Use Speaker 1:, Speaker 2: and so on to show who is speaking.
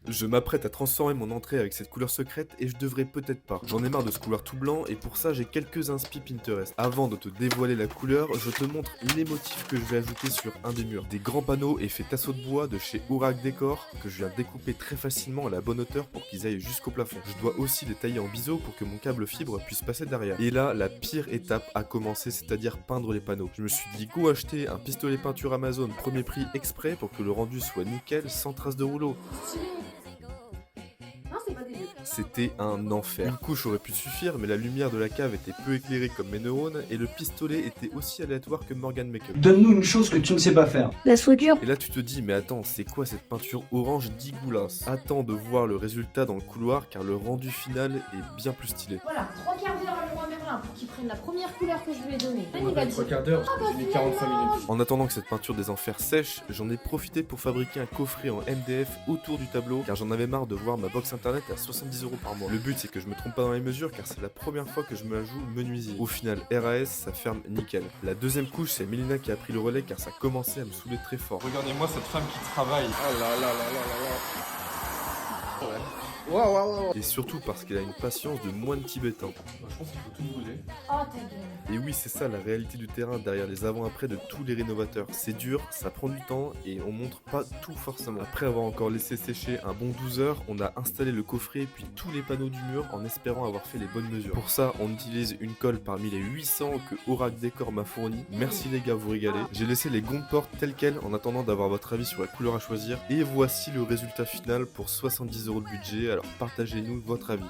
Speaker 1: Je m'apprête à transformer mon entrée avec cette couleur secrète et je devrais peut-être pas. J'en ai marre de ce couloir tout blanc et pour ça j'ai quelques inspi Pinterest. Avant de te dévoiler la couleur, je te montre les motifs que je vais ajouter sur un des murs. Des grands panneaux effets tasseau de bois de chez Aurac Décor que je viens découper très facilement à la bonne hauteur pour qu'ils aillent jusqu'au plafond. Je dois aussi les tailler en biseau pour que mon câble fibre puisse passer derrière. Et là, la pire étape a commencé, c'est-à-dire peindre les panneaux. Je me suis dit go acheter un pistolet peinture Amazon premier prix exprès pour que le rendu soit nickel sans trace de rouleau.
Speaker 2: Non, c'est pas dégueu.
Speaker 1: C'était un enfer. Une couche aurait pu suffire, mais la lumière de la cave était peu éclairée comme mes neurones, et le pistolet était aussi aléatoire que Morgan Makeup.
Speaker 3: Donne-nous une chose que tu ne sais pas faire.
Speaker 4: La soudure.
Speaker 1: Et là tu te dis, mais attends, c'est quoi cette peinture orange dégueulasse? Attends de voir le résultat dans le couloir, car le rendu final est bien plus stylé.
Speaker 2: Voilà, 3/4 d'heure à Leroy Merlin pour qu'il prenne la première couleur que je lui ai donnée. Il va dire.
Speaker 5: 3/4 d'heure, parce que j'ai mis 45 minutes.
Speaker 1: En attendant que cette peinture des enfers sèche, j'en ai profité pour fabriquer un coffret en MDF autour du tableau, car j'en avais marre de voir ma box internet à 70 € par mois. Le but c'est que je me trompe pas dans les mesures, car c'est la première fois que je me la joue menuisier. Au final, RAS, ça ferme nickel. La deuxième couche, c'est Mélina qui a pris le relais, car ça commençait à me saouler très fort.
Speaker 5: Regardez-moi cette femme qui travaille. Oh là là là là là là. Ouais.
Speaker 1: Et surtout parce qu'elle a une patience de moine tibétain.
Speaker 5: Je pense qu'il faut tout brûler.
Speaker 2: Oh ta gueule.
Speaker 1: Et oui, c'est ça la réalité du terrain derrière les avant-après de tous les rénovateurs. C'est dur, ça prend du temps et on montre pas tout forcément. Après avoir encore laissé sécher un bon 12 heures, on a installé le coffret puis tous les panneaux du mur en espérant avoir fait les bonnes mesures. Pour ça, on utilise une colle parmi les 800 que Aurac Décor m'a fourni. Merci les gars, vous régalez. J'ai laissé les gonds de porte telles quelles en attendant d'avoir votre avis sur la couleur à choisir. Et voici le résultat final pour 70 € de budget, alors partagez-nous votre avis.